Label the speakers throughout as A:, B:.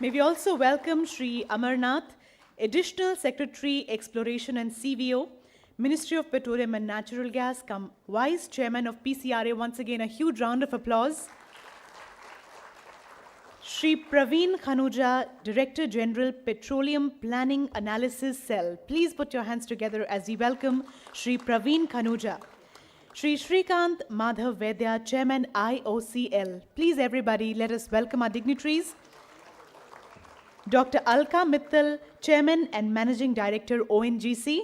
A: May we also welcome Shri Amarnath, Additional Secretary, Exploration and CVO, Ministry of Petroleum and Natural Gas, come Vice Chairman of PCRA. Once again, a huge round of applause. Shri Praveen Khanuja, Director General, Petroleum Planning Analysis Cell. Please put your hands together as we welcome Shri Praveen Khanuja. Shri Shrikant Madhav Vedya, Chairman IOCL. Please everybody, let us welcome our dignitaries. Dr. Alka Mittal, Chairman and Managing Director, ONGC.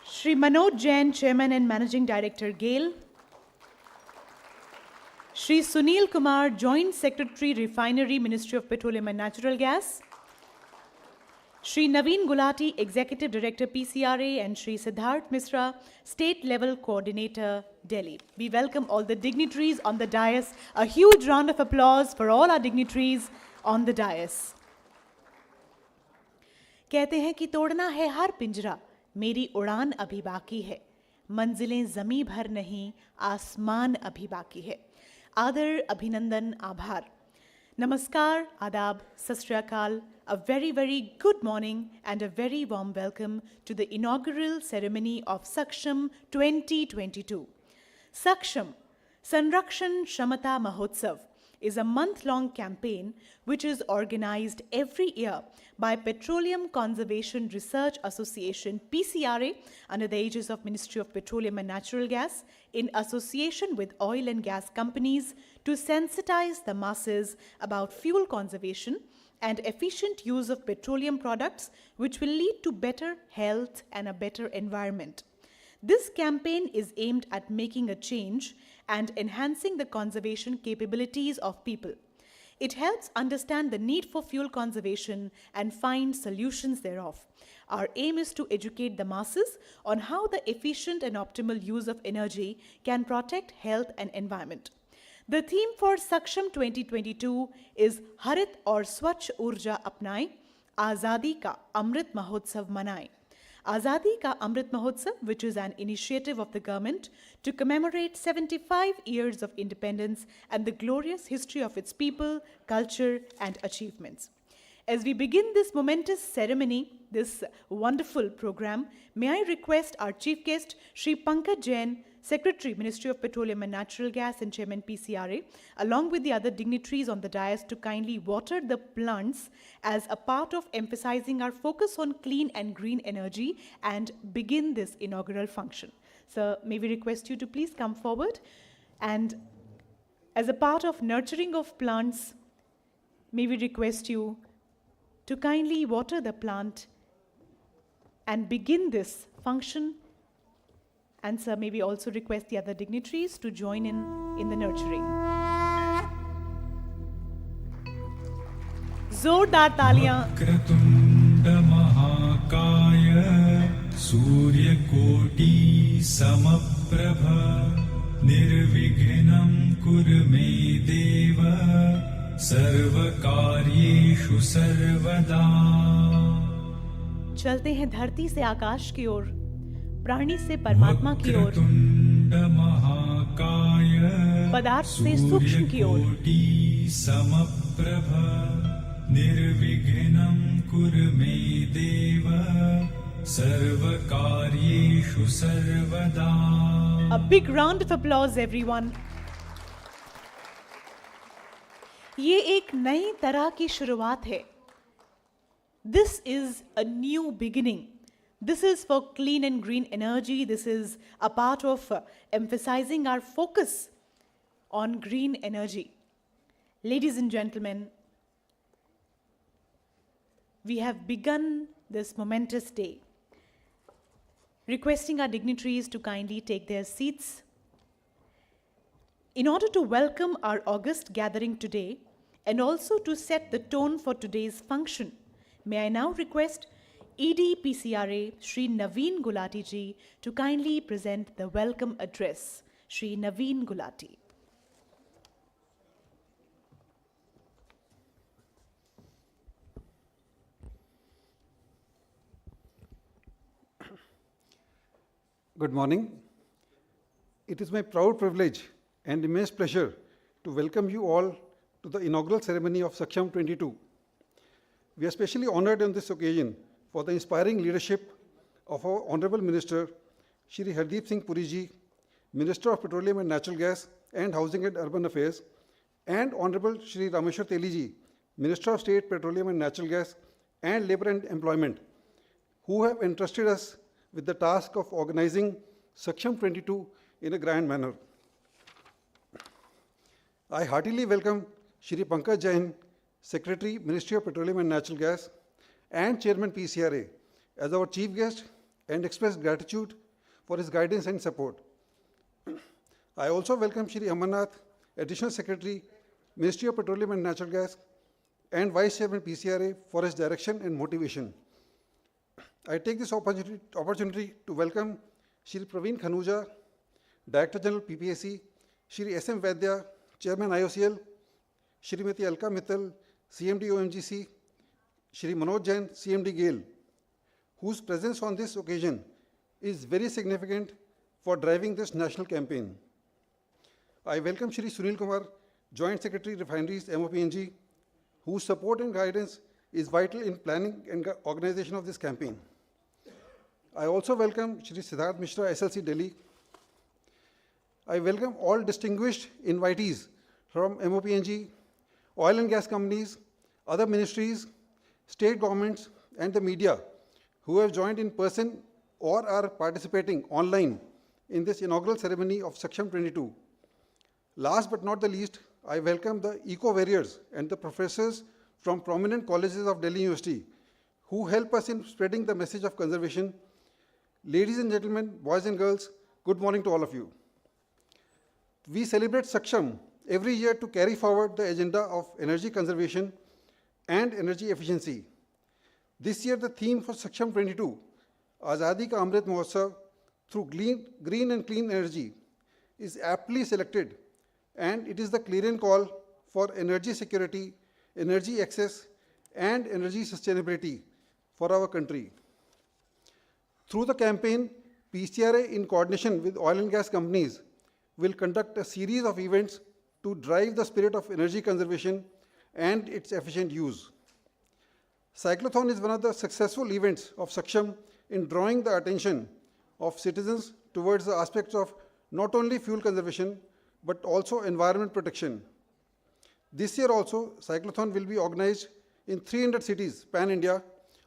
A: Shri Manoj Jain, Chairman and Managing Director, GAIL. Shri Sunil Kumar, Joint Secretary, Refinery, Ministry of Petroleum and Natural Gas. Shri Naveen Gulati, Executive Director, PCRA, and Shri Siddharth Misra, State Level Coordinator, Delhi. We welcome all the dignitaries on the dais. A huge round of applause for all our dignitaries on the dais. कहते हैं कि तोड़ना है हर पिंजरा, मेरी उड़ान अभी बाकी है, मंजिलें ज़मीं भर नहीं, आसमान अभी बाकी है. आदर, अभिनंदन, आभार. Namaskar, Adab, Sat Shri Akal, a very, very good morning and a very warm welcome to the inaugural ceremony of Saksham 2022. Saksham, Sanrakshan Shamata Mahotsav, is a month-long campaign which is organized every year by Petroleum Conservation Research Association, PCRA, under the aegis of Ministry of Petroleum and Natural Gas, in association with oil and gas companies to sensitize the masses about fuel conservation and efficient use of petroleum products, which will lead to better health and a better environment. This campaign is aimed at making a change and enhancing the conservation capabilities of people. It helps understand the need for fuel conservation and find solutions thereof. Our aim is to educate the masses on how the efficient and optimal use of energy can protect health and environment. The theme for Saksham 2022 is Harit aur Swachh Urja Apnaye, Azadi ka Amrit Mahotsav Manaye. Azadi ka Amrit Mahotsav, which is an initiative of the government to commemorate 75 years of independence and the glorious history of its people, culture, and achievements. As we begin this momentous ceremony, this wonderful program, may I request our chief guest, Shri Pankaj Jain, Secretary, Ministry of Petroleum and Natural Gas and Chairman PCRA, along with the other dignitaries on the dais, to kindly water the plants as a part of emphasizing our focus on clean and green energy and begin this inaugural function. So may we request you to please come forward, and as a part of nurturing of plants, may we request you to kindly water the plant and begin this function. And sir, may we also request the other dignitaries to join in the nurturing. Zordar taliyan.
B: Vakratunda Mahakaya Surya Koti Samaprabha Nirvighnam Kurme Deva Sarvakaryeshu Sarvada.
A: चलते हैं धरती से आकाश की ओर, प्राणी से परमात्मा की ओर, पदार्थ से सूक्ष्म की ओर.
B: निर्विघ्नं कुरु मे देव सर्वकार्येषु सर्वदा.
A: A big round of applause, everyone. ये एक नई तरह की शुरुआत है. This is a new beginning. This is for clean and green energy. This is a part of emphasizing our focus on green energy. Ladies and gentlemen, we have begun this momentous day, requesting our dignitaries to kindly take their seats. In order to welcome our august gathering today and also to set the tone for today's function, may I now request ED PCRA Shri Naveen Gulati ji to kindly present the welcome address. Shri Naveen Gulati.
C: Good morning. It is my proud privilege and immense pleasure to welcome you all to the inaugural ceremony of Saksham 22. We are especially honored on this occasion for the inspiring leadership of our Honorable Minister, Shri Hardeep Singh Puri ji, Minister of Petroleum and Natural Gas and Housing and Urban Affairs, and Honorable Shri Rameshwar Teli ji, Minister of State, Petroleum and Natural Gas and Labour and Employment, who have entrusted us with the task of organizing Saksham 22 in a grand manner. I heartily welcome Shri Pankaj Jain, Secretary, Ministry of Petroleum and Natural Gas, and Chairman PCRA, as our chief guest, and express gratitude for his guidance and support. I also welcome Shri Amarnath, Additional Secretary, Ministry of Petroleum and Natural Gas, and Vice Chairman PCRA for his direction and motivation. I take this opportunity to welcome Shri Praveen Khanuja, Director General PPAC, Shri S.M. Vaidya, Chairman IOCL, Shrimati Alka Mittal, CMD OMGC, Shri Manoj Jain, CMD GAIL, whose presence on this occasion is very significant for driving this national campaign. I welcome Shri Sunil Kumar, Joint Secretary Refineries MOPNG, whose support and guidance is vital in planning and organization of this campaign. I also welcome Shri Siddharth Mishra, SLC Delhi. I welcome all distinguished invitees from MOPNG, oil and gas companies, other ministries, state governments, and the media who have joined in person or are participating online in this inaugural ceremony of Saksham 22. Last but not the least, I welcome the eco-warriors and the professors from prominent colleges of Delhi University who help us in spreading the message of conservation. Ladies and gentlemen, boys and girls, good morning to all of you. We celebrate Saksham every year to carry forward the agenda of energy conservation and energy efficiency. This year, the theme for Saksham 22, Azadi ka Amrit Mahotsav through green and clean energy, is aptly selected, and it is the clarion call for energy security, energy access, and energy sustainability for our country. Through the campaign, PCRA, in coordination with oil and gas companies, will conduct a series of events to drive the spirit of energy conservation and its efficient use. Cyclothon is one of the successful events of Saksham in drawing the attention of citizens towards the aspects of not only fuel conservation, but also environment protection. This year also, Cyclothon will be organized in 300 cities, pan-India,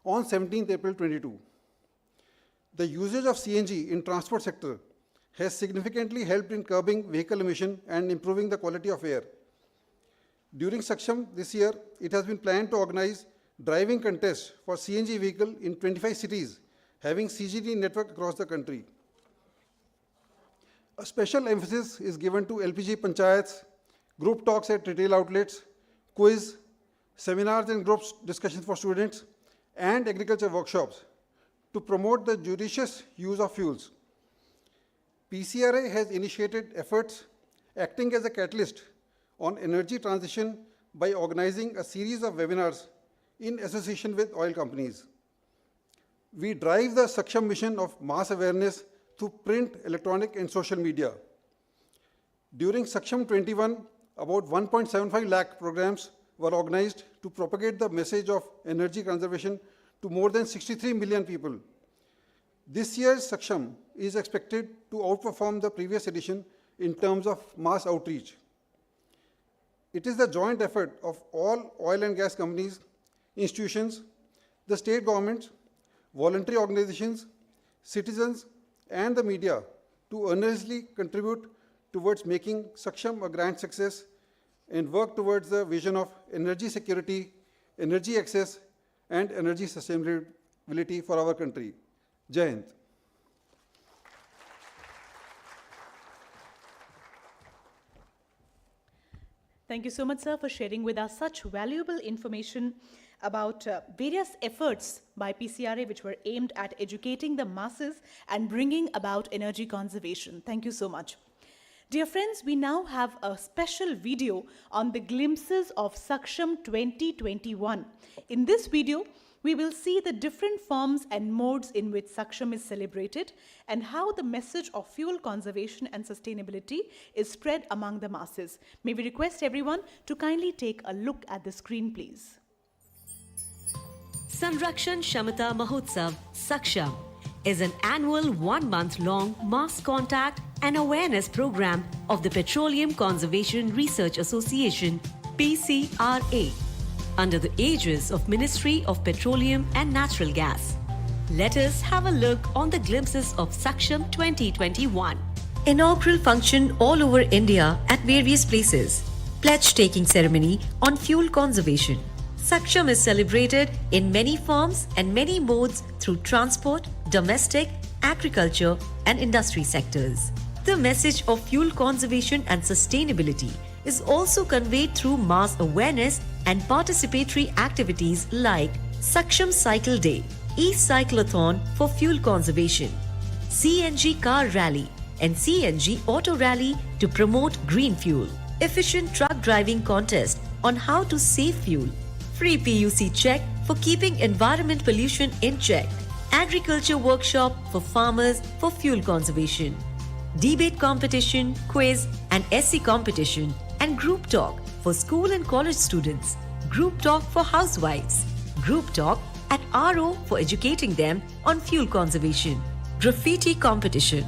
C: on 17th April 22. The usage of CNG in transport sector has significantly helped in curbing vehicle emission and improving the quality of air. During Saksham this year, it has been planned to organize driving contests for CNG vehicle in 25 cities, having CGD network across the country. A special emphasis is given to LPG panchayats, group talks at retail outlets, quiz, seminars and group discussions for students, and agriculture workshops to promote the judicious use of fuels. PCRA has initiated efforts acting as a catalyst on energy transition by organizing a series of webinars in association with oil companies. We drive the Saksham mission of mass awareness through print, electronic, and social media. During Saksham 21, about 1.75 lakh programs were organized to propagate the message of energy conservation to more than 63 million people. This year's Saksham is expected to outperform the previous edition in terms of mass outreach. It is the joint effort of all oil and gas companies, institutions, the state governments, voluntary organizations, citizens, and the media to earnestly contribute towards making Saksham a grand success and work towards the vision of energy security, energy access, and energy sustainability for our country. Jai Hind.
A: Thank you so much, sir, for sharing with us such valuable information about various efforts by PCRA which were aimed at educating the masses and bringing about energy conservation. Thank you so much. Dear friends, we now have a special video on the glimpses of Saksham 2021. In this video, We will see the different forms and modes in which Saksham is celebrated and how the message of fuel conservation and sustainability is spread among the masses. May we request everyone to kindly take a look at the screen, please.
D: Sanrakshan Shamata Mahotsav, Saksham, is an annual 1-month-long mass contact and awareness program of the Petroleum Conservation Research Association, PCRA, under the aegis of Ministry of Petroleum and Natural Gas. Let us have a look on the glimpses of Saksham 2021. Inaugural function all over India at various places. Pledge-taking ceremony on fuel conservation. Saksham is celebrated in many forms and many modes through transport, domestic, agriculture and industry sectors. The message of fuel conservation and sustainability is also conveyed through mass awareness and participatory activities like Saksham Cycle Day, E-Cyclothon for fuel conservation, CNG car rally and CNG auto rally to promote green fuel, efficient truck driving contest on how to save fuel, free PUC check for keeping environment pollution in check, agriculture workshop for farmers for fuel conservation, debate competition, quiz and SC competition and group talk for school and college students, group talk for housewives, group talk at RO for educating them on fuel conservation, graffiti competition,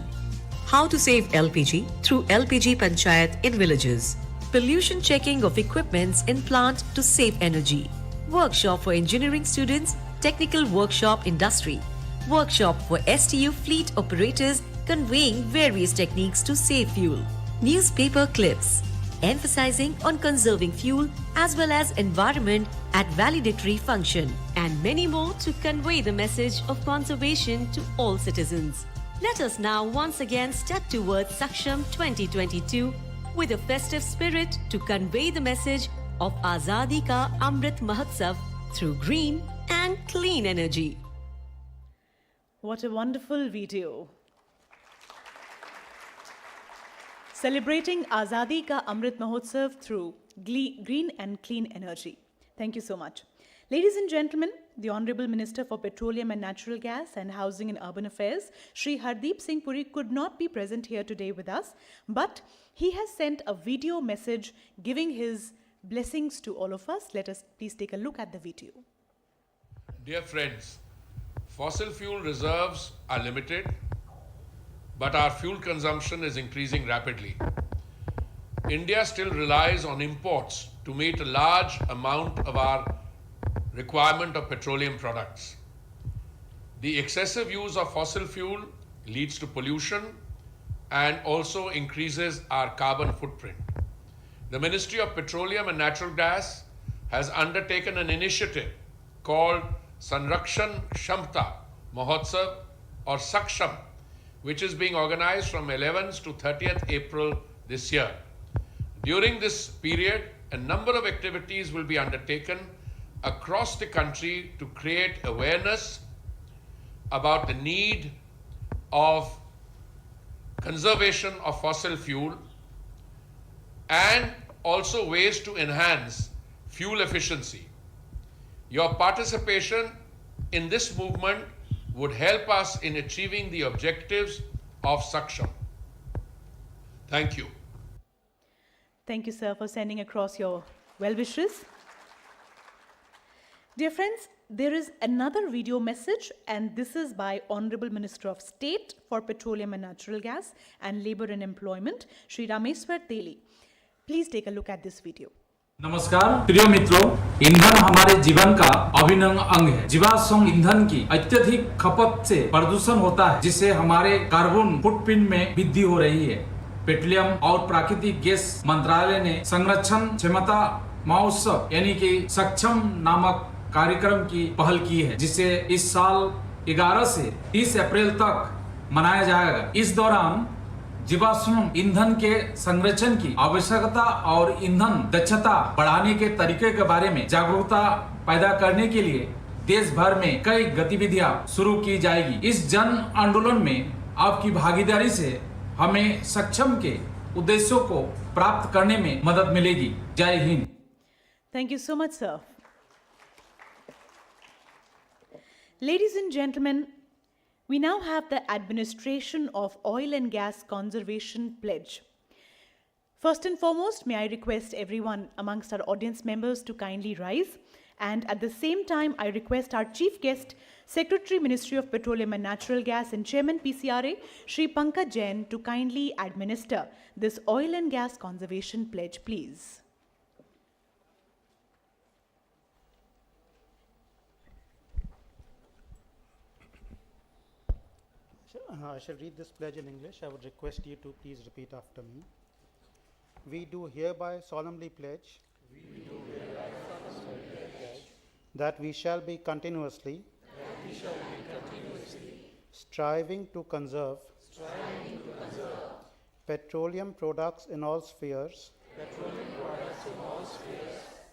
D: how to save LPG through LPG Panchayat in villages, pollution checking of equipments in plant to save energy, workshop for engineering students, technical workshop industry, workshop for STU fleet operators conveying various techniques to save fuel, newspaper clips, emphasizing on conserving fuel as well as environment at valedictory function, and many more to convey the message of conservation to all citizens. Let us now once again step towards Saksham 2022 with a festive spirit to convey the message of Azadi ka Amrit Mahotsav through green and clean energy.
A: What a wonderful video. Celebrating Azadi ka Amrit Mahotsav through green and clean energy. Thank you so much. Ladies and gentlemen, the Honorable Minister for Petroleum and Natural Gas and Housing and Urban Affairs, Shri Hardeep Singh Puri, could not be present here today with us, but he has sent a video message giving his blessings to all of us. Let us please take a look at the video.
E: Dear friends, fossil fuel reserves are limited, but our fuel consumption is increasing rapidly. India still relies on imports to meet a large amount of our requirement of petroleum products. The excessive use of fossil fuel leads to pollution and also increases our carbon footprint. The Ministry of Petroleum and Natural Gas has undertaken an initiative called Sanrakshan Shamata Mahotsav or Saksham, which is being organized from 11th to 30th April this year. During this period, a number of activities will be undertaken across the country to create awareness about the need of conservation of fossil fuel and also ways to enhance fuel efficiency. Your participation in this movement would help us in achieving the objectives of Saksham. Thank you.
A: Thank you, sir, for sending across your well wishes. Dear friends, there is another video message, and this is by Honorable Minister of State for Petroleum and Natural Gas and Labour and Employment, Shri Rameswar Teli. Please take a look at this video.
F: नमस्कार प्रिय मित्रों, ईंधन हमारे जीवन का अभिन्न अंग है। जीवाश्म ईंधन की अत्यधिक खपत से प्रदूषण होता है, जिससे हमारे कार्बन फुटप्रिंट में वृद्धि हो रही है। पेट्रोलियम और प्राकृतिक गैस मंत्रालय ने संरक्षण क्षमता महोत्सव यानी कि सक्षम नामक कार्यक्रम की पहल की है, जिसे इस साल 11 से 30 अप्रैल तक मनाया जाएगा। इस दौरान जीवाश्म ईंधन के संरक्षण की आवश्यकता और ईंधन दक्षता बढ़ाने के तरीके के बारे में जागरूकता पैदा करने के लिए देश भर में कई गतिविधियां शुरू की जाएगी। इस जन आंदोलन में आपकी भागीदारी से हमें सक्षम के उद्देश्यों को प्राप्त करने में मदद मिलेगी। जय Hind.
A: Thank you so much, sir. Ladies and gentlemen, we now have the administration of Oil and Gas Conservation Pledge. First and foremost, may I request everyone amongst our audience members to kindly rise, and at the same time, I request our chief guest, Secretary, Ministry of Petroleum and Natural Gas and Chairman PCRA, Shri Pankaj Jain, to kindly administer this Oil and Gas Conservation Pledge, please.
G: I shall read this pledge in English. I would request you to please repeat after me. We do hereby solemnly pledge that we shall be continuously striving to conserve petroleum products in all spheres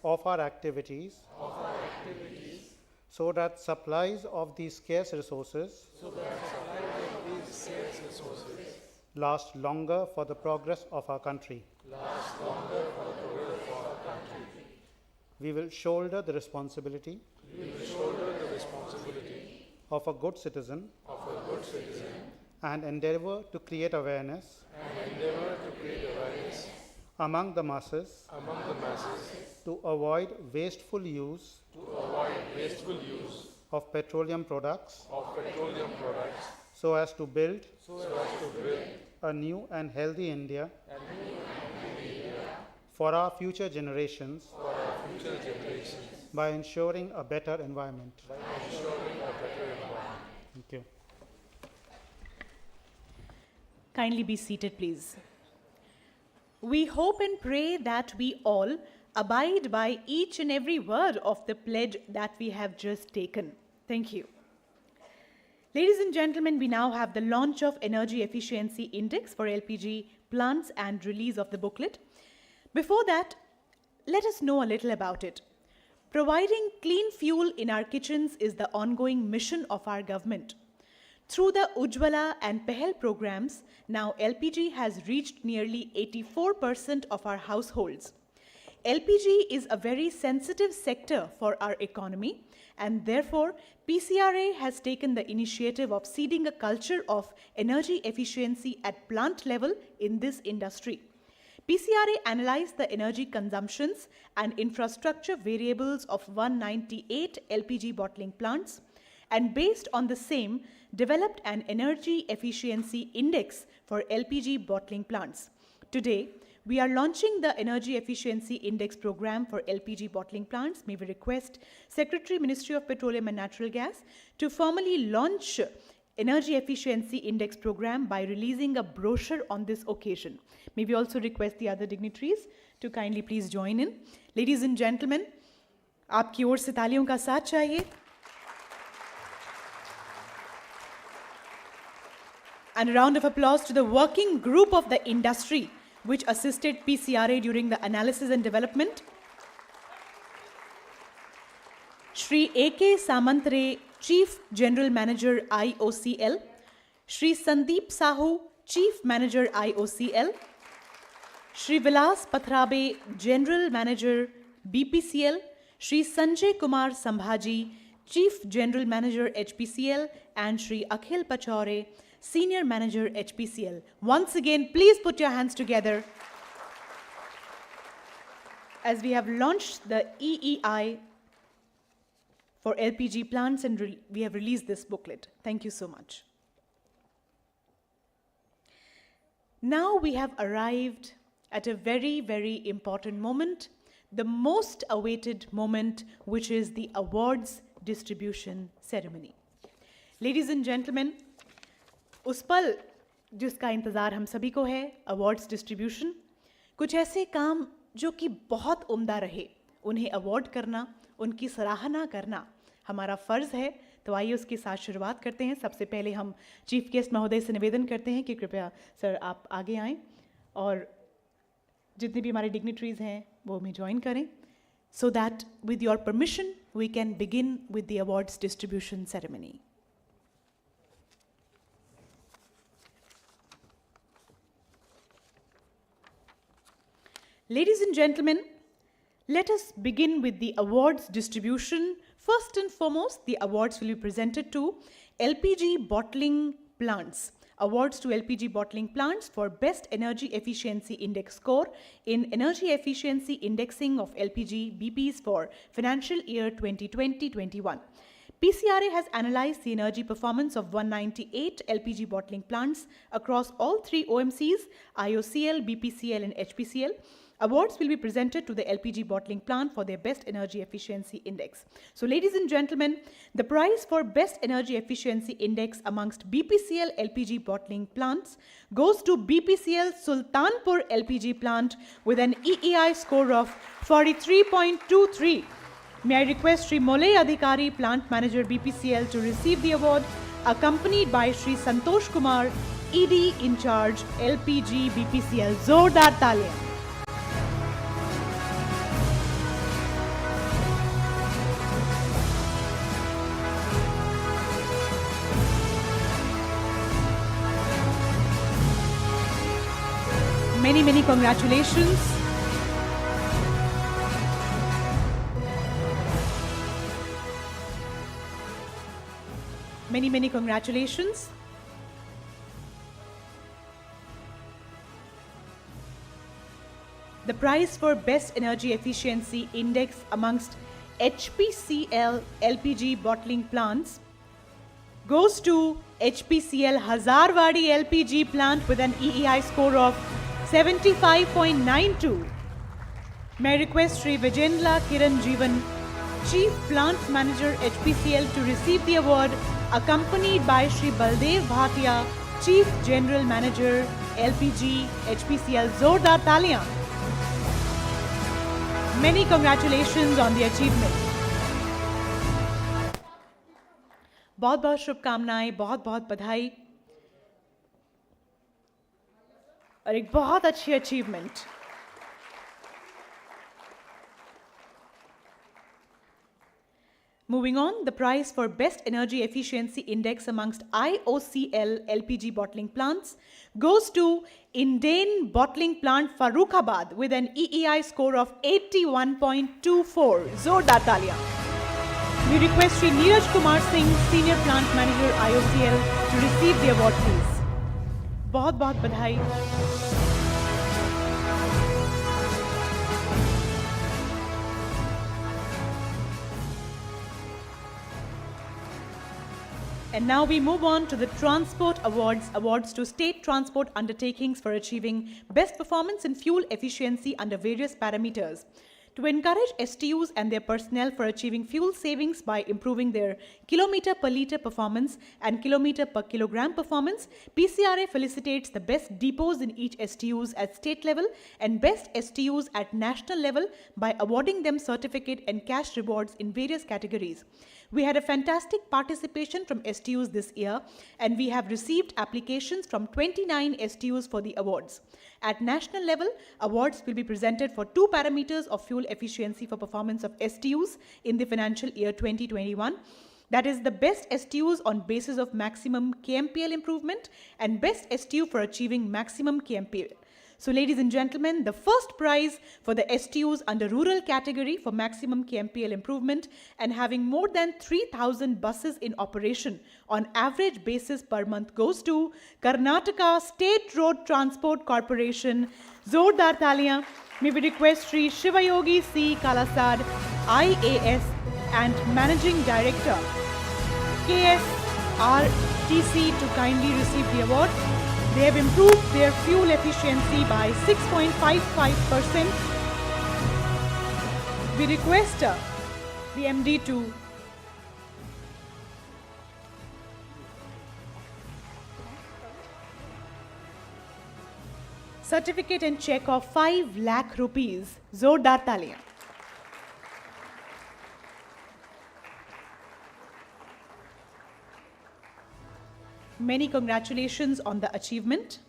G: of our activities, so that supplies of these scarce resources last longer for the progress of our country. We will shoulder the responsibility of a good citizen and endeavor to create awareness among the masses to avoid wasteful use of petroleum products so as to build a new and healthy India for our future generations by ensuring a better environment. Thank you.
A: Kindly be seated, please. We hope and pray that we all abide by each and every word of the pledge that we have just taken. Thank you. Ladies and gentlemen, we now have the launch of Energy Efficiency Index for LPG plants and release of the booklet. Before that, let us know a little about it. Providing clean fuel in our kitchens is the ongoing mission of our government. Through the Ujjwala and Pehel programs, now LPG has reached nearly 84% of our households. LPG is a very sensitive sector for our economy, and therefore PCRA has taken the initiative of seeding a culture of energy efficiency at plant level in this industry. PCRA analyzed the energy consumptions and infrastructure variables of 198 LPG bottling plants, and based on the same, developed an energy efficiency index for LPG bottling plants. Today, we are launching the Energy Efficiency Index program for LPG bottling plants. May we request Secretary, Ministry of Petroleum and Natural Gas to formally launch Energy Efficiency Index program by releasing a brochure on this occasion. May we also request the other dignitaries to kindly please join in. Ladies and gentlemen, आपकी ओर से तालियों का साथ चाहिए. And a round of applause to the working group of the industry which assisted PCRA during the analysis and development. Shri A.K. Samantre, Chief General Manager IOCL, Shri Sandeep Sahu, Chief Manager IOCL, Shri Vilas Pathrabe, General Manager BPCL, Shri Sanjay Kumar Sambhaji, Chief General Manager HPCL, and Shri Akhil Pachaure, Senior Manager HPCL. Once again, please put your hands together as we have launched the EEI for LPG plants and we have released this booklet. Thank you so much. Now we have arrived at a very, very important moment, the most awaited moment, which is the awards distribution ceremony. Ladies and gentlemen, उस पल जिसका इंतज़ार हम सभी को है, awards distribution, कुछ ऐसे काम जो कि बहुत उम्दा रहे, उन्हें अवार्ड करना, उनकी सराहना करना हमारा फ़र्ज़ है. तो आइए उसके साथ शुरुआत करते हैं. सबसे पहले हम चीफ गेस्ट महोदय से निवेदन करते हैं कि कृपया सर आप आगे आएँ और जितने भी हमारे डिग्निटरीज़ हैं वो हमें ज्वाइन करें, so that with your permission we can begin with the awards distribution ceremony. Ladies and gentlemen, Let us begin with the awards distribution. First and foremost, the awards will be presented to LPG bottling plants. Awards to LPG bottling plants for Best Energy Efficiency Index score in Energy Efficiency Indexing of LPG BPs for financial year 2020-21. PCRA has analyzed the energy performance of 198 LPG bottling plants across all three OMCs, IOCL, BPCL and HPCL. Awards will be presented to the LPG bottling plant for their Best Energy Efficiency Index. So ladies and gentlemen, the prize for Best Energy Efficiency Index amongst BPCL LPG bottling plants goes to BPCL Sultanpur LPG plant with an EEI score of 43.23. May I request Sri Molay Adhikari, Plant Manager BPCL, to receive the award, accompanied by Sri Santosh Kumar, ED in charge LPG BPCL. Zordar Taliyan. Many congratulations. Many congratulations. The prize for Best Energy Efficiency Index amongst HPCL LPG bottling plants goes to HPCL Hazarwadi LPG plant with an EEI score of 75.92. May I request Sri Vijendra Kiran Jeevan, Chief Plant Manager HPCL, to receive the award, accompanied by Sri Baldev Bhatia, Chief General Manager LPG HPCL. Zordar Taliyan. Many congratulations on the achievement. बहुत बहुत शुभकामनाएं, बहुत बहुत बधाई और एक बहुत अच्छी achievement. Moving on, the prize for Best Energy Efficiency Index amongst IOCL LPG bottling plants goes to Indane Bottling Plant Farrukhabad with an EEI score of 81.24. Zordar Taliyan. We request Sri Neeraj Kumar Singh, Senior Plant Manager IOCL, to receive the award, please. बहुत बहुत बधाई. And now we move on to the Transport Awards, awards to state transport undertakings for achieving best performance in fuel efficiency under various parameters. To encourage STUs and their personnel for achieving fuel savings by improving their kilometer per litre performance and kilometer per kilogram performance, PCRA felicitates the best depots in each STUs at state level and best STUs at national level by awarding them certificate and cash rewards in various categories. We had a fantastic participation from STUs this year, and we have received applications from 29 STUs for the awards. At national level, awards will be presented for two parameters of fuel efficiency for performance of STUs in the financial year 2021. That is the best STUs on basis of maximum KMPL improvement and best STU for achieving maximum KMPL. So ladies and gentlemen, the first prize for the STUs under rural category for maximum KMPL improvement and having more than 3,000 buses in operation on average basis per month goes to Karnataka State Road Transport Corporation. Zordar Taliyan. May we request Sri Shivayogi C. Kalasad, IAS and Managing Director, KSRTC, to kindly receive the award. They have improved their fuel efficiency by 6.55%. We request the MD to certificate and check of 5 lakh rupees. Zordar Taliyan. Many congratulations on the achievement.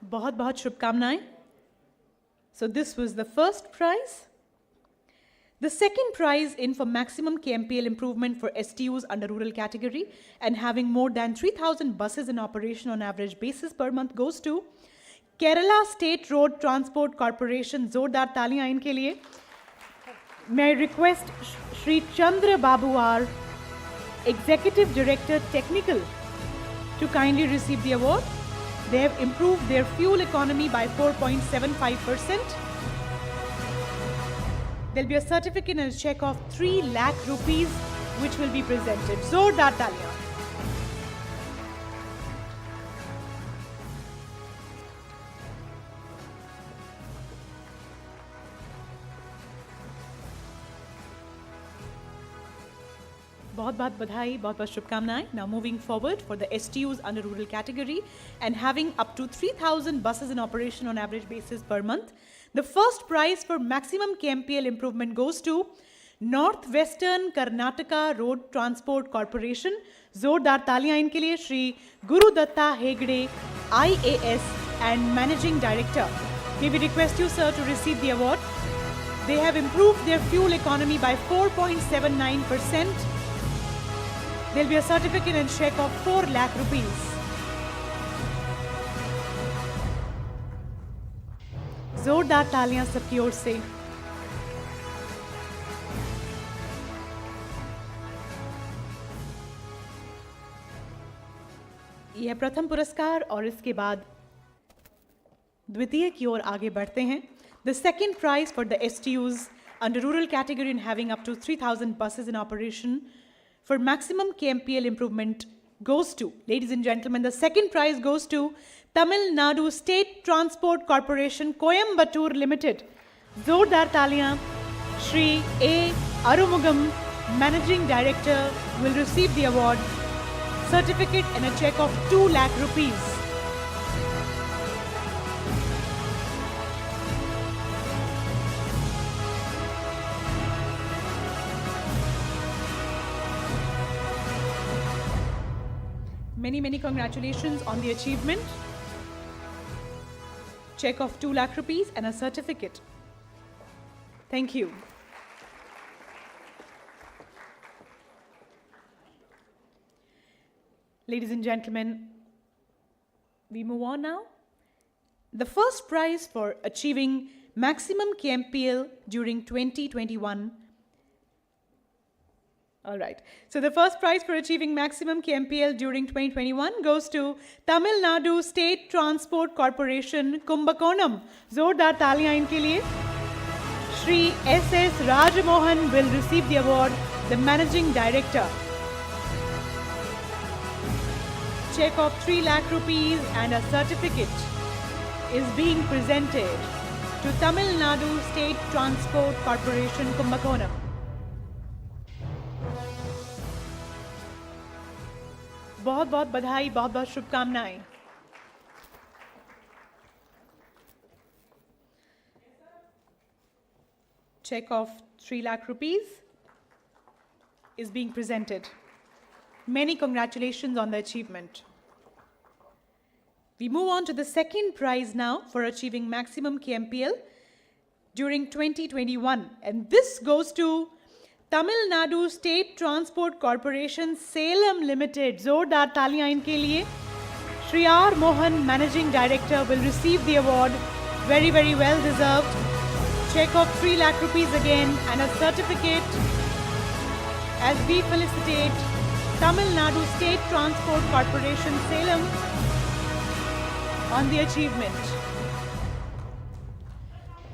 A: बहुत बहुत शुभकामनाएं. So this was the first prize. The second prize in for maximum KMPL improvement for STUs under rural category and having more than 3,000 buses in operation on average basis per month goes to Kerala State Road Transport Corporation. जोरदार तालियां इनके लिए. May I request Shri Chandra Babu, our Executive Director Technical, to kindly receive the award. They have improved their fuel economy by 4.75%. There'll be a certificate and a check of 3 lakh rupees which will be presented. Zordar taliyan. बहुत बहुत बधाई, बहुत बहुत शुभकामनाएं. Now moving forward for the STUs under rural category and having up to 3,000 buses in operation on average basis per month. The first prize for maximum KMPL improvement goes to Northwestern Karnataka Road Transport Corporation. जोरदार तालियां इनके लिए. Shri Gurudatta Hegde, IAS and Managing Director. May we request you, sir, to receive the award. They have improved their fuel economy by 4.79%. There'll be a certificate and check of 4 lakh rupees. जोरदार तालियां सबकी ओर से. यह प्रथम पुरस्कार और इसके बाद द्वितीय की ओर आगे बढ़ते हैं. The second prize for the STUs under rural category and having up to 3,000 buses in operation for maximum KMPL improvement goes to, ladies and gentlemen, the second prize goes to Tamil Nadu State Transport Corporation, Coimbatore Limited. Zordar taliyan. Shri A. Arumugam, Managing Director, will receive the award, certificate and a check of 2 lakh rupees. Many congratulations on the achievement. Check of 2 lakh rupees and a certificate. Thank you. Ladies and gentlemen, we move on now. The first prize for achieving maximum KMPL during 2021. All right. So the first prize for achieving maximum KMPL during 2021 goes to Tamil Nadu State Transport Corporation, Kumbakonam. Zordar taliyan inke liye. Shri S.S. Rajamohan will receive the award, the Managing Director. Check of 3 lakh rupees and a certificate is being presented to Tamil Nadu State Transport Corporation, Kumbakonam. बहुत बहुत बधाई, बहुत बहुत शुभकामनाएं. Check of 3 lakh rupees is being presented. Many congratulations on the achievement. We move on to the second prize now for achieving maximum KMPL during 2021, and this goes to Tamil Nadu State Transport Corporation, Salem Limited. जोरदार तालियां इनके लिए. Shri R. Mohan, Managing Director, will receive the award. Very, very well deserved. Check of 3 lakh rupees again and a certificate as we felicitate Tamil Nadu State Transport Corporation, Salem, on the achievement.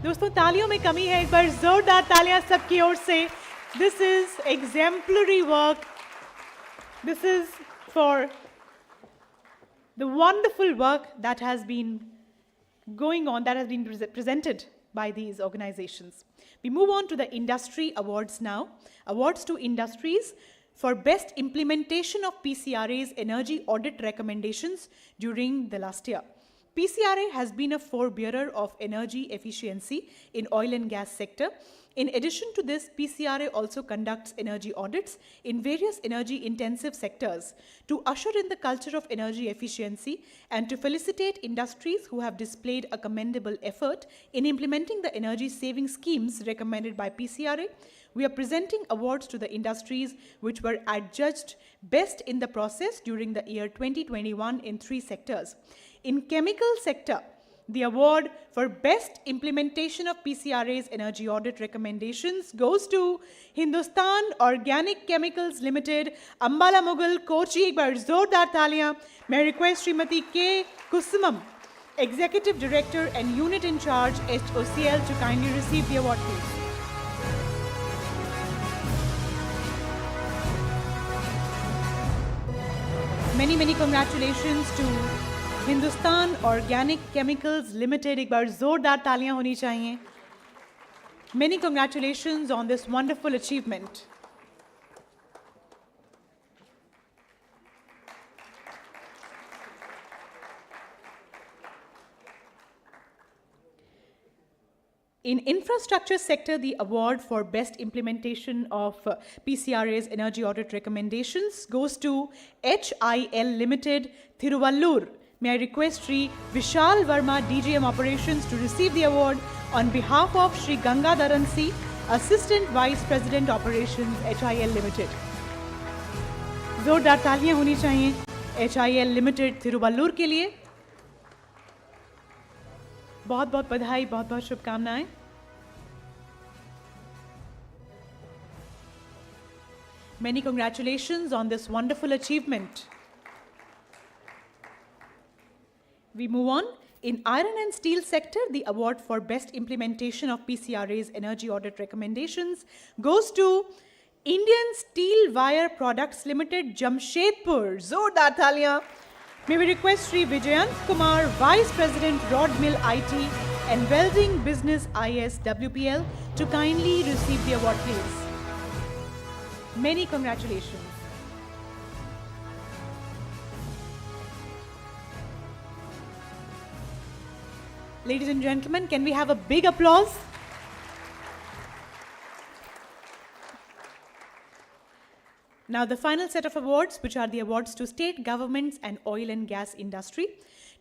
A: दोस्तों तालियों में कमी है, एक बार जोरदार तालियां सबकी ओर से. This is exemplary work. This is for the wonderful work that has been going on, that has been presented by these organizations. We move on to the industry awards now. Awards to industries for best implementation of PCRA's energy audit recommendations during the last year. PCRA has been a forebearer of energy efficiency in oil and gas sector. In addition to this, PCRA also conducts energy audits in various energy-intensive sectors to usher in the culture of energy efficiency and to felicitate industries who have displayed a commendable effort in implementing the energy-saving schemes recommended by PCRA. We are presenting awards to the industries which were adjudged best in the process during the year 2021 in 3 sectors. In chemical sector, the award for best implementation of PCRA's energy audit recommendations goes to Hindustan Organic Chemicals Limited, Ambala Mughal, Kochi. एक बार जोरदार तालियां. May I request Srimati K. Kusumam, Executive Director and Unit in Charge, HOCL, to kindly receive the award, please. Many congratulations to Hindustan Organic Chemicals Limited. एक बार जोरदार तालियां होनी चाहिए. Many congratulations on this wonderful achievement. In infrastructure sector, the award for best implementation of PCRA's energy audit recommendations goes to HIL Limited, Thiruvallur. May I request Sri Vishal Verma, DGM Operations, to receive the award on behalf of Sri Gangadharan C, Assistant Vice President Operations, HIL Limited. जोरदार तालियां होनी चाहिए HIL Limited, Thiruvallur के लिए. बहुत बहुत बधाई, बहुत बहुत शुभकामनाएं. Many congratulations on this wonderful achievement. We move on. In iron and steel sector, the award for best implementation of PCRA's energy audit recommendations goes to Indian Steel Wire Products Limited, Jamshedpur. Zordar Thalia. May we request Sri Vijayant Kumar, Vice President, Rod Mill IT and Welding Business IS WPL, to kindly receive the award, please. Many congratulations. Ladies and gentlemen, can we have a big applause? Now, the final set of awards, which are the awards to state governments and oil and gas industry.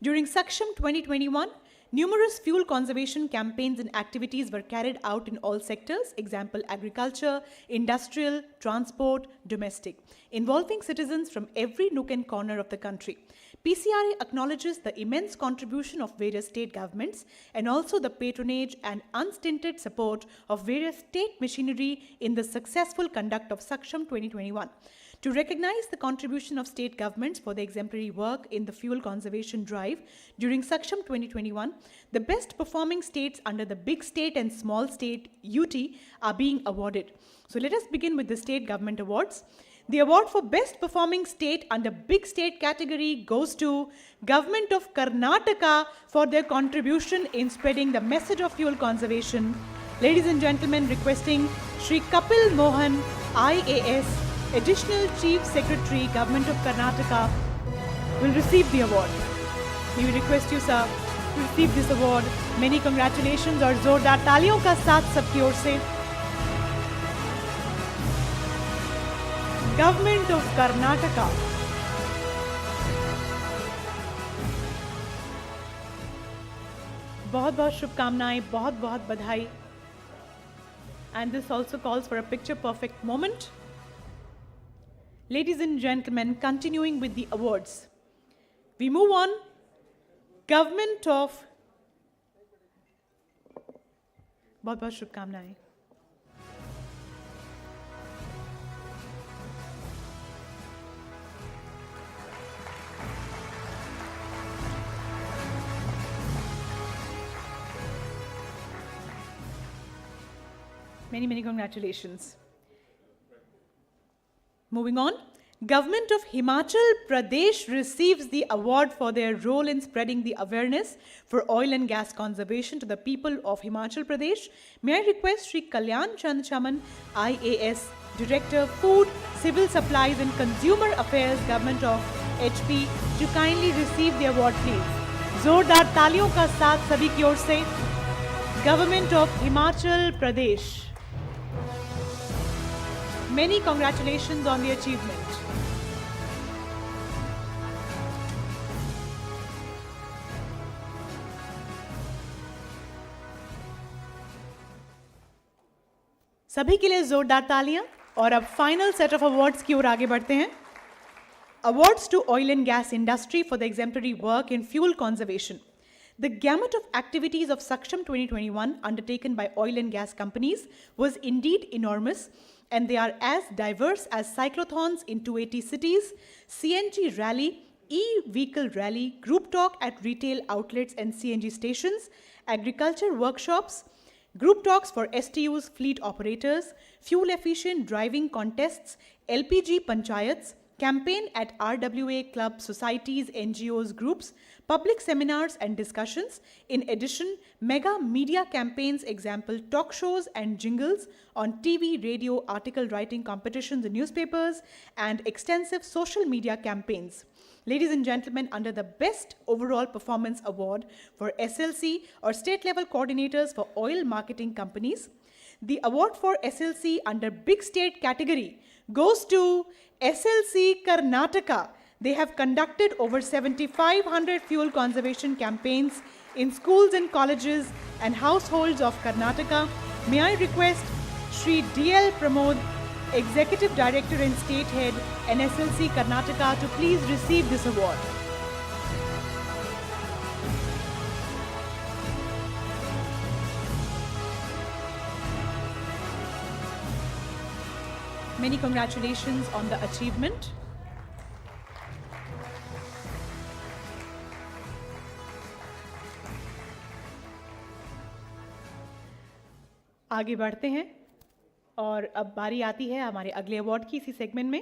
A: During Saksham 2021, numerous fuel conservation campaigns and activities were carried out in all sectors, example agriculture, industrial, transport, domestic, involving citizens from every nook and corner of the country. PCRA acknowledges the immense contribution of various state governments and also the patronage and unstinted support of various state machinery in the successful conduct of Saksham 2021. To recognize the contribution of state governments for the exemplary work in the fuel conservation drive during Saksham 2021, the best performing states under the Big State and Small State UT are being awarded. So let us begin with the state government awards. The award for best performing state under Big State category goes to Government of Karnataka for their contribution in spreading the message of fuel conservation. Ladies and gentlemen, requesting Sri Kapil Mohan, IAS, Additional Chief Secretary, Government of Karnataka, will receive the award. May we request you, sir, to receive this award. Many congratulations और जोरदार तालियों का साथ सबकी ओर से. Government of Karnataka. बहुत बहुत शुभकामनाएं, बहुत बहुत बधाई. And this also calls for a picture perfect moment. Ladies and gentlemen, continuing with the awards, we move on. Government of, बहुत बहुत शुभकामनाएं. Many congratulations. Moving on, Government of Himachal Pradesh receives the award for their role in spreading the awareness for oil and gas conservation to the people of Himachal Pradesh. May I request Sri Kalyan Chand Chaman, IAS, Director, Food, Civil Supplies and Consumer Affairs, Government of HP, to kindly receive the award, please. जोरदार तालियों का साथ सभी की ओर से government of Himachal Pradesh. Many congratulations on the achievement. सभी के लिए जोरदार तालियां. और अब फाइनल सेट ऑफ अवार्ड्स की ओर आगे बढ़ते हैं. Awards to oil and gas industry for the exemplary work in fuel conservation. The gamut of activities of Saksham 2021 undertaken by oil and gas companies was indeed enormous, and they are as diverse as cyclothons in 280 cities, CNG rally, e-vehicle rally, group talk at retail outlets and CNG stations, agriculture workshops, group talks for STUs, fleet operators, fuel-efficient driving contests, LPG panchayats, campaign at RWA club societies, NGOs, groups, public seminars and discussions. In addition, mega media campaigns, example talk shows and jingles on TV, radio, article writing competitions in newspapers, and extensive social media campaigns. Ladies and gentlemen, under the Best Overall Performance Award for SLC or State Level Coordinators for Oil Marketing Companies, the award for SLC under Big State category goes to SLC Karnataka. They have conducted over 7,500 fuel conservation campaigns in schools and colleges and households of Karnataka. May I request Shri D.L. Pramod, Executive Director and State Head, NSLC Karnataka, to please receive this award. Many congratulations on the achievement. आगे बढ़ते हैं और अब बारी आती है हमारे अगले अवार्ड की इसी सेगमेंट में.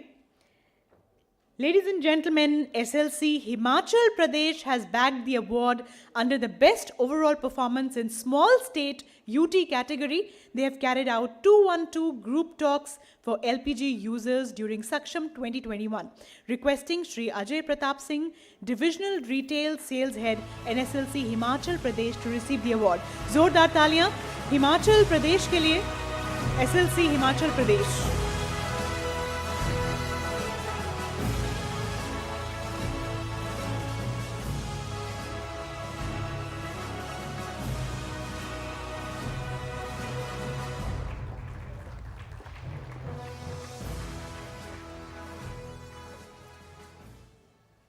A: Ladies and gentlemen, SLC Himachal Pradesh has bagged the award under the Best Overall Performance in Small State UT category. They have carried out 212 group talks for LPG users during Saksham 2021. Requesting Shri Ajay Pratap Singh, Divisional Retail Sales Head, NSLC Himachal Pradesh, to receive the award. जोरदार तालियां हिमाचल प्रदेश के लिए. SLC Himachal Pradesh.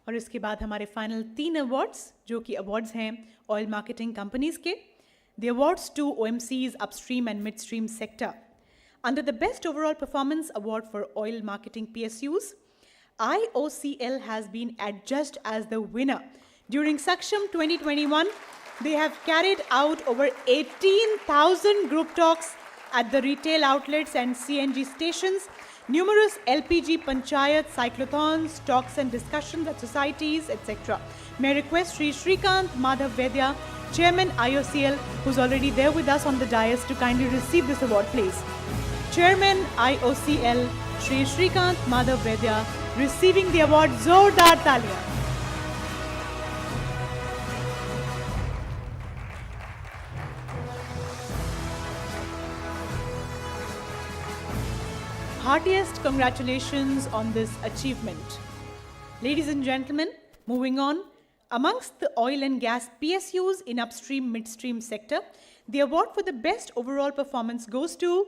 A: और इसके बाद हमारे final 3 awards जो कि अवार्ड्स हैं ऑयल मार्केटिंग कंपनीज के. The awards to OMCs upstream and midstream sector. Under the best overall performance award for oil marketing PSUs, IOCL has been adjudged as the winner. During Saksham 2021, they have carried out over 18,000 group talks at the retail outlets and CNG stations, numerous LPG panchayat, cyclothons, talks and discussions at societies, etc. May I request Shri Shrikant Madhav Vedya, Chairman IOCL, who's already there with us on the dais, to kindly receive this award, please. Chairman IOCL, Shri Shrikant Madhav Vedya, receiving the award. Zordar Talia. Heartiest congratulations on this achievement. Ladies and gentlemen, moving on, amongst the oil and gas PSUs in upstream midstream sector, the award for the best overall performance goes to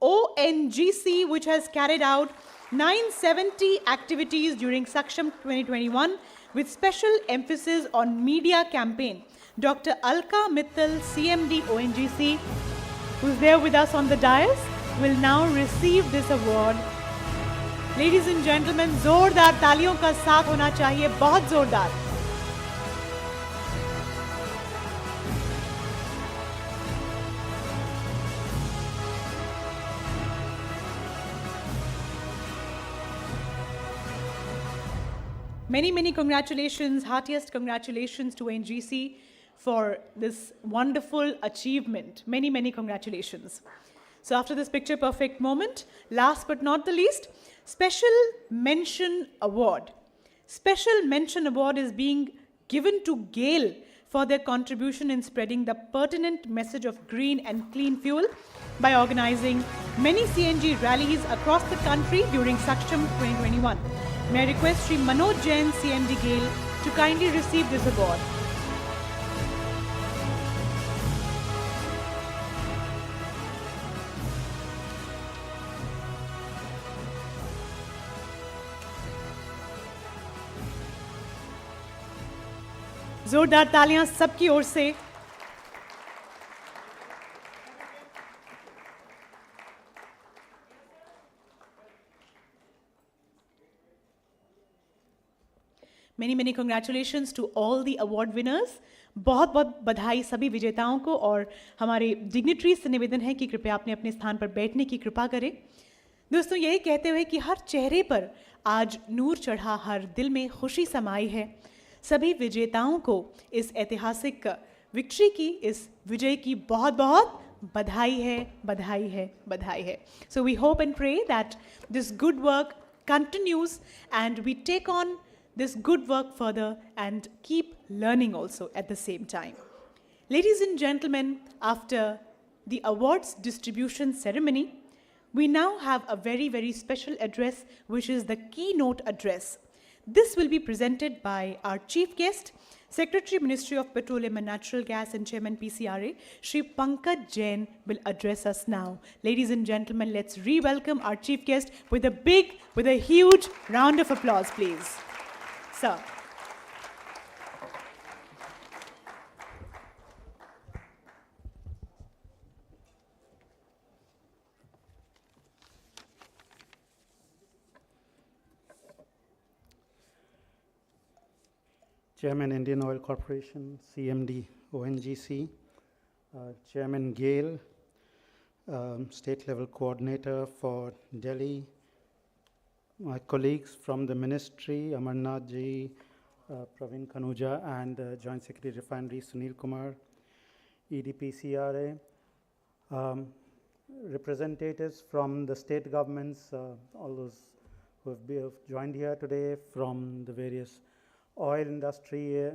A: ONGC, which has carried out 970 activities during Saksham 2021 with special emphasis on media campaign. Dr. Alka Mittal, CMD ONGC, who's there with us on the dais, will now receive this award. Ladies and gentlemen, जोरदार तालियों का साथ होना चाहिए, बहुत जोरदार. Many congratulations, heartiest congratulations to ONGC for this wonderful achievement. Many congratulations. So after this picture perfect moment, last but not the least, Special Mention Award. Special Mention Award is being given to GAIL for their contribution in spreading the pertinent message of green and clean fuel by organizing many CNG rallies across the country during Saksham 2021. May I request Shri Manoj Jain, CMD GAIL, to kindly receive this award. जोरदार तालियां सबकी ओर से। many congratulations to all the award winners. बहुत बहुत बधाई सभी विजेताओं को और हमारे डिग्निटरीज से निवेदन है कि कृपया अपने अपने स्थान पर बैठने की कृपा करें। दोस्तों, यही कहते हुए कि हर चेहरे पर आज नूर चढ़ा, हर दिल में खुशी समाई है। सभी विजेताओं को इस ऐतिहासिक विक्ट्री की, इस विजय की बहुत बहुत बधाई है, बधाई है, बधाई है। So we hope and pray that this good work continues and we take on this good work further and keep learning also at the same time. Ladies and gentlemen, after the awards distribution ceremony, we now have a very special address, which is the keynote address. This will be presented by our chief guest, Secretary, Ministry of Petroleum and Natural Gas and Chairman PCRA, Shri Pankaj Jain will address us now. Ladies and gentlemen, let's re-welcome our chief guest with a huge round of applause, please. Sir.
G: Chairman Indian Oil Corporation, CMD ONGC, Chairman GAIL, State Level Coordinator for Delhi, my colleagues from the Ministry, Amarnath Ji, Praveen Kanuja, and Joint Secretary Refinery, Sunil Kumar, EDPCRA, representatives from the state governments, all those who have joined here today from the various oil industry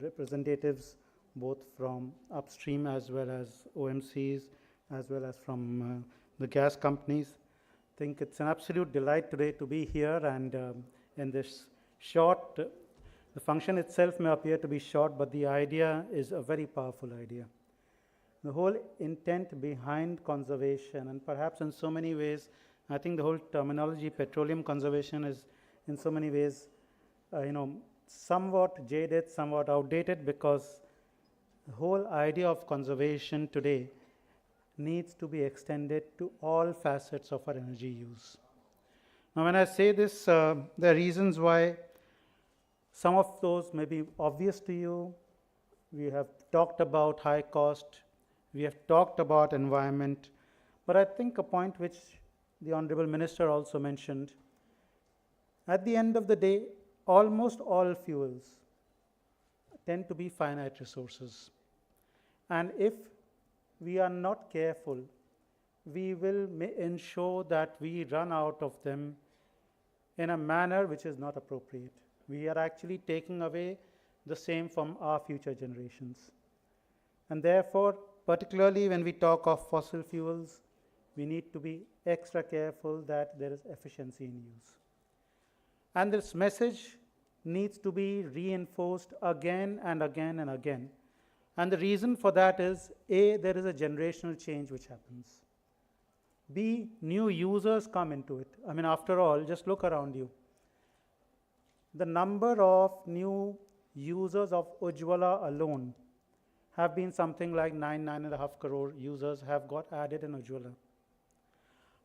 G: representatives, both from upstream as well as OMCs, as well as from the gas companies. I think it's an absolute delight today to be here, and in this short, the function itself may appear to be short, but the idea is a very powerful idea. The whole intent behind conservation, and perhaps in so many ways, I think the whole terminology petroleum conservation is in so many ways somewhat jaded, somewhat outdated, because the whole idea of conservation today needs to be extended to all facets of our energy use. Now, when I say this, there are reasons why. Some of those may be obvious to you. We have talked about high cost, we have talked about environment, but I think a point which the Honorable Minister also mentioned, at the end of the day, almost all fuels tend to be finite resources. And if we are not careful, we will ensure that we run out of them in a manner which is not appropriate. We are actually taking away the same from our future generations. And therefore, particularly when we talk of fossil fuels, we need to be extra careful that there is efficiency in use. And this message needs to be reinforced again and again and again. And the reason for that is, A, there is a generational change which happens. B, new users come into it. I mean, after all, just look around you. The number of new users of Ujjwala alone have been something like 9.5 crore users have got added in Ujjwala.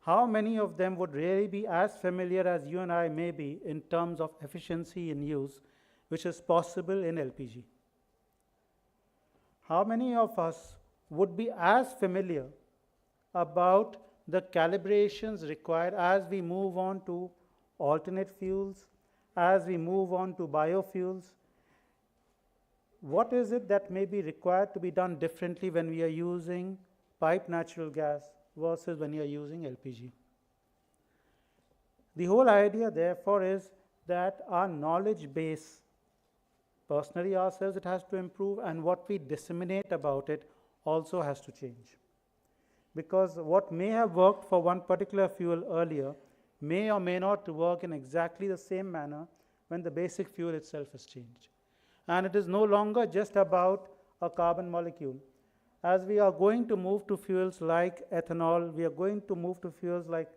G: How many of them would really be as familiar as you and I may be in terms of efficiency in use, which is possible in LPG? How many of us would be as familiar about the calibrations required as we move on to alternate fuels, as we move on to biofuels? What is it that may be required to be done differently when we are using piped natural gas versus when you are using LPG? The whole idea, therefore, is that our knowledge base personally ourselves, it has to improve, and what we disseminate about it also has to change. Because what may have worked for one particular fuel earlier may or may not work in exactly the same manner when the basic fuel itself has changed. And it is no longer just about a carbon molecule. As we are going to move to fuels like ethanol, we are going to move to fuels like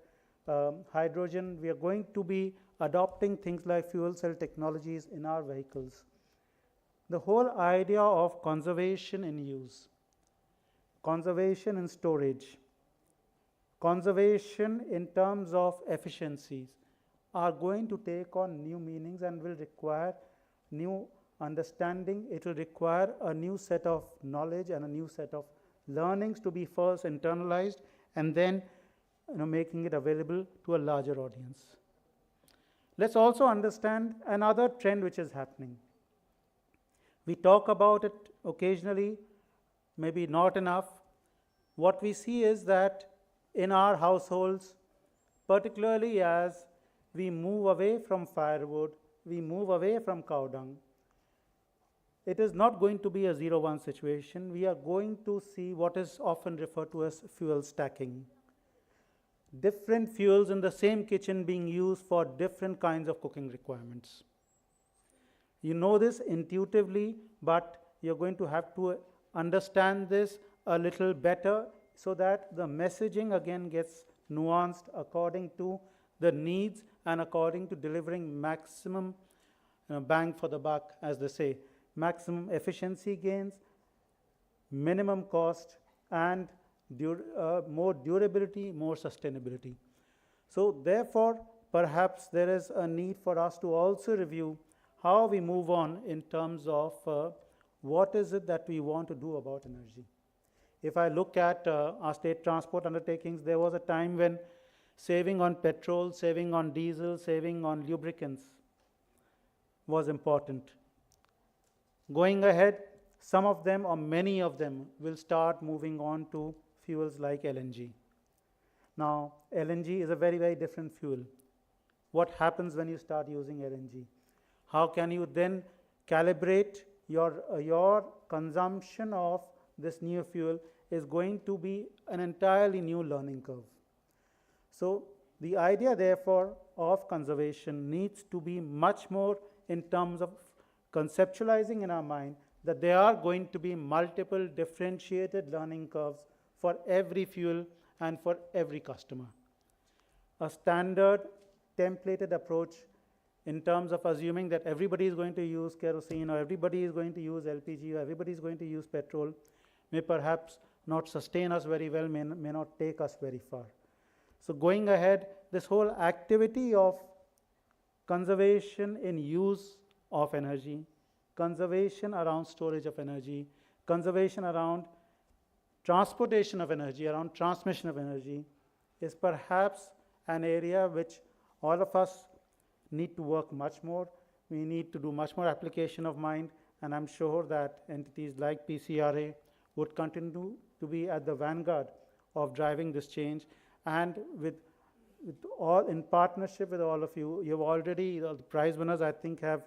G: hydrogen, we are going to be adopting things like fuel cell technologies in our vehicles. The whole idea of conservation in use, conservation in storage, conservation in terms of efficiencies are going to take on new meanings and will require new understanding. It will require a new set of knowledge and a new set of learnings to be first internalized and then making it available to a larger audience. Let's also understand another trend which is happening. We talk about it occasionally, maybe not enough. What we see is that in our households, particularly as we move away from firewood, we move away from cow dung, it is not going to be a 0-1 situation. We are going to see what is often referred to as fuel stacking. Different fuels in the same kitchen being used for different kinds of cooking requirements. You know this intuitively, but you're going to have to understand this a little better so that the messaging again gets nuanced according to the needs and according to delivering maximum bang for the buck, as they say, maximum efficiency gains, minimum cost, and more durability, more sustainability. So therefore, perhaps there is a need for us to also review how we move on in terms of what is it that we want to do about energy. If I look at our state transport undertakings, there was a time when saving on petrol, saving on diesel, saving on lubricants was important. Going ahead, some of them or many of them will start moving on to fuels like LNG. Now, LNG is a very, very different fuel. What happens when you start using LNG? How can you then calibrate your consumption of this new fuel is going to be an entirely new learning curve. So the idea, therefore, of conservation needs to be much more in terms of conceptualizing in our mind that there are going to be multiple differentiated learning curves for every fuel and for every customer. A standard templated approach in terms of assuming that everybody is going to use kerosene or everybody is going to use LPG or everybody is going to use petrol may perhaps not sustain us very well, may not take us very far. So going ahead, this whole activity of conservation in use of energy, conservation around storage of energy, conservation around transportation of energy, around transmission of energy, is perhaps an area which all of us need to work much more. We need to do much more application of mind, and I'm sure that entities like PCRA would continue to be at the vanguard of driving this change, and with all in partnership with all of you. You've already, the prize winners, I think, have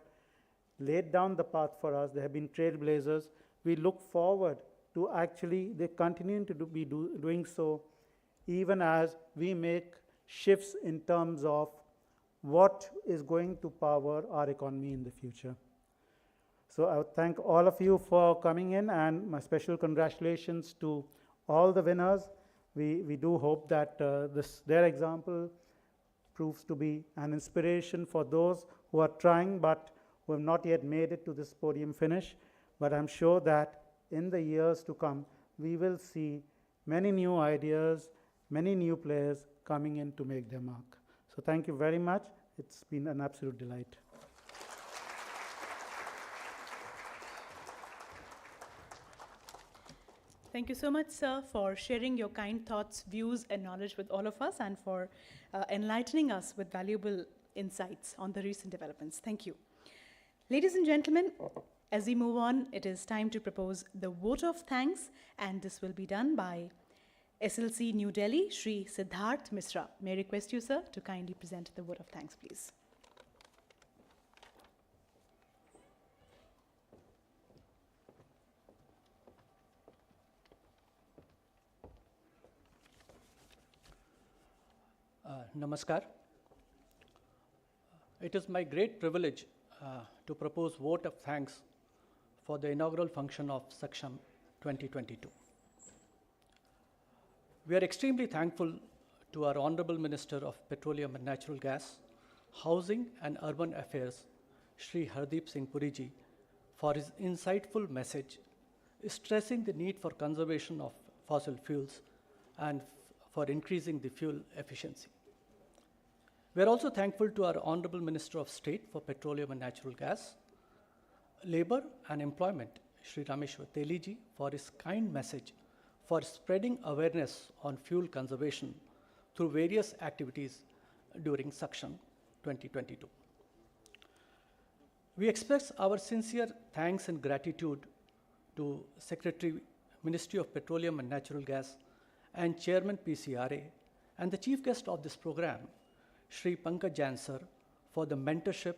G: laid down the path for us. They have been trailblazers. We look forward to actually they continuing to be doing so, even as we make shifts in terms of what is going to power our economy in the future. So I would thank all of you for coming in, and my special congratulations to all the winners. We do hope that their example proves to be an inspiration for those who are trying but who have not yet made it to this podium finish. But I'm sure that in the years to come, we will see many new ideas, many new players coming in to make their mark. So thank you very much. It's been an absolute delight.
A: Thank you so much, sir, for sharing your kind thoughts, views, and knowledge with all of us, and for enlightening us with valuable insights on the recent developments. Thank you. Ladies and gentlemen, as we move on, it is time to propose the vote of thanks, and this will be done by SLC New Delhi, Shri Siddharth Misra. May I request you, sir, to kindly present the vote of thanks, please.
H: Namaskar. It is my great privilege to propose vote of thanks for the inaugural function of Saksham 2022. We are extremely thankful to our Honorable Minister of Petroleum and Natural Gas, Housing and Urban Affairs, Shri Hardeep Singh Puriji, for his insightful message stressing the need for conservation of fossil fuels and for increasing the fuel efficiency. We are also thankful to our Honorable Minister of State for Petroleum and Natural Gas, Labour and Employment, Shri Rameshwar Teliji, for his kind message for spreading awareness on fuel conservation through various activities during Saksham 2022. We express our sincere thanks and gratitude to Secretary, Ministry of Petroleum and Natural Gas, and Chairman PCRA, and the chief guest of this program, Shri Pankaj Jain sir, for the mentorship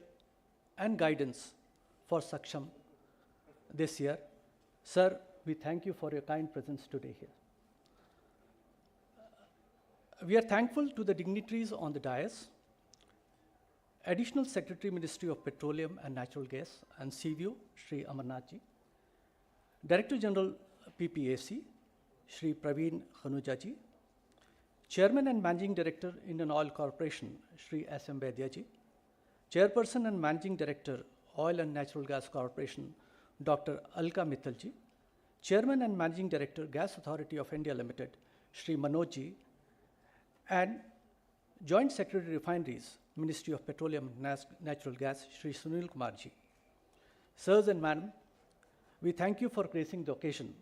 H: and guidance for Saksham this year. Sir, we thank you for your kind presence today here. We are thankful to the dignitaries on the dais, Additional Secretary, Ministry of Petroleum and Natural Gas and CVO, Shri Amarnath ji, Director General PPAC, Shri Praveen Khanuja ji, Chairman and Managing Director, Indian Oil Corporation, Shri S.M. Vaidya ji, Chairperson and Managing Director, Oil and Natural Gas Corporation, Dr. Alka Mittal ji, Chairman and Managing Director, Gas Authority of India Limited, Shri Manoj ji, and Joint Secretary Refineries, Ministry of Petroleum and Natural Gas, Shri Sunil Kumar ji. Sirs and Madam, we thank you for gracing the occasion,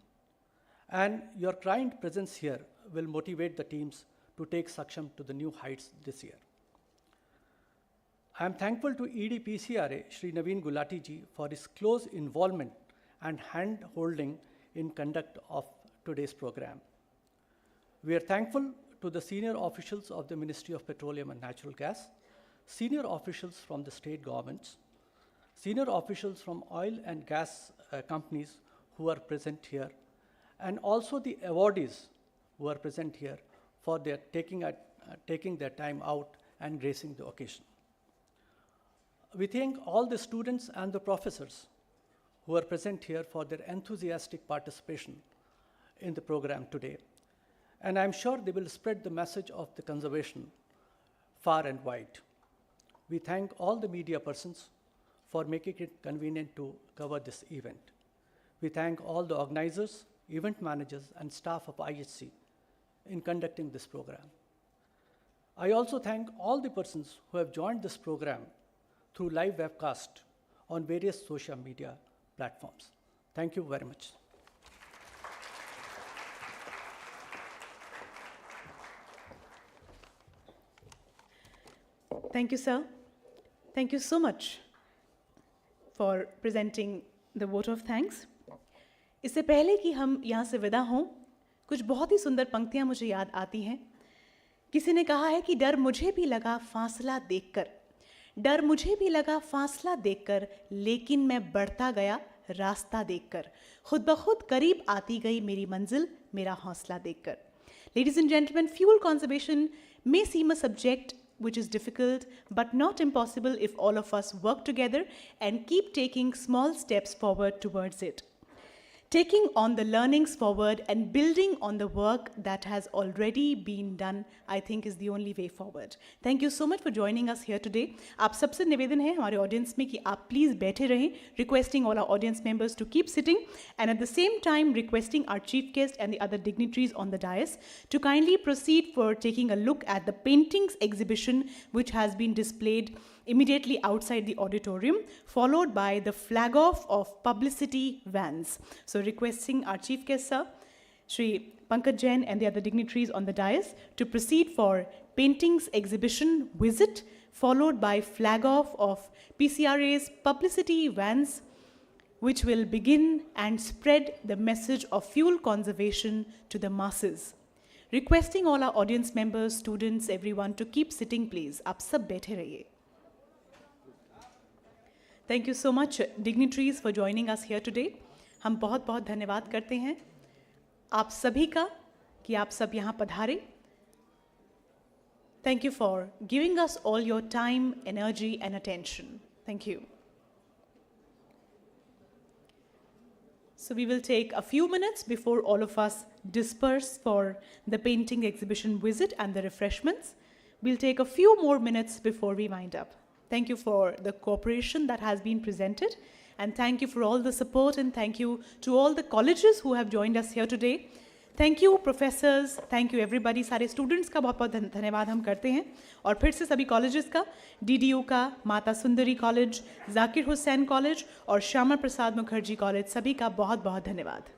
H: and your kind presence here will motivate the teams to take Saksham to the new heights this year. I am thankful to ED PCRA, Shri Naveen Gulati ji, for his close involvement and hand-holding in conduct of today's program. We are thankful to the senior officials of the Ministry of Petroleum and Natural Gas, senior officials from the state governments, senior officials from oil and gas companies who are present here, and also the awardees who are present here for their taking their time out and gracing the occasion. We thank all the students and the professors who are present here for their enthusiastic participation in the program today. And I'm sure they will spread the message of the conservation far and wide. We thank all the media persons for making it convenient to cover this event. We thank all the organizers, event managers, and staff of IHC in conducting this program. I also thank all the persons who have joined this program through live webcast on various social media platforms. Thank you very much.
A: Thank you, sir. Thank you so much for presenting the vote of thanks. इससे पहले कि हम यहाँ से विदा हों, कुछ बहुत ही सुंदर पंक्तियाँ मुझे याद आती हैं. किसी ने कहा है कि डर मुझे भी लगा फासला देखकर, डर मुझे भी लगा फासला देखकर, लेकिन मैं बढ़ता गया रास्ता देखकर, खुद ब खुद करीब आती गई मेरी मंजिल मेरा हौसला देखकर. Ladies and gentlemen, fuel conservation may seem a subject which is difficult but not impossible if all of us work together and keep taking small steps forward towards it. Taking on the learnings forward and building on the work that has already been done, I think is the only way forward. Thank you so much for joining us here today. आप सबसे निवेदन है हमारे audience में कि आप please बैठे रहें, requesting all our audience members to keep sitting, and at the same time requesting our chief guest and the other dignitaries on the dais to kindly proceed for taking a look at the paintings exhibition which has been displayed immediately outside the auditorium, followed by the flag off of publicity vans. So requesting our chief guest, sir, Shri Pankaj Jain, and the other dignitaries on the dais to proceed for paintings exhibition visit, followed by flag off of PCRA's publicity vans, which will begin and spread the message of fuel conservation to the masses. Requesting all our audience members, students, everyone to keep sitting, please. आप सब बैठे रहिए. Thank you so much, dignitaries, for joining us here today. हम बहुत बहुत धन्यवाद करते हैं आप सभी का कि आप सब यहाँ पधारे. Thank you for giving us all your time, energy, and attention. Thank you. So we will take a few minutes before all of us disperse for the painting exhibition visit and the refreshments. We'll take a few more minutes before we wind up. Thank you for the cooperation that has been presented, and thank you for all the support, and thank you to all the colleges who have joined us here today. Thank you professors, thank you everybody, सारे students का बहुत बहुत धन्यवाद हम करते हैं, और फिर से सभी कॉलेजेस का, डीडीयू का, माता सुंदरी कॉलेज, जाकिर हुसैन कॉलेज और श्यामा प्रसाद मुखर्जी कॉलेज, सभी का बहुत बहुत धन्यवाद.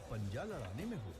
I: पंजा लड़ाने में हो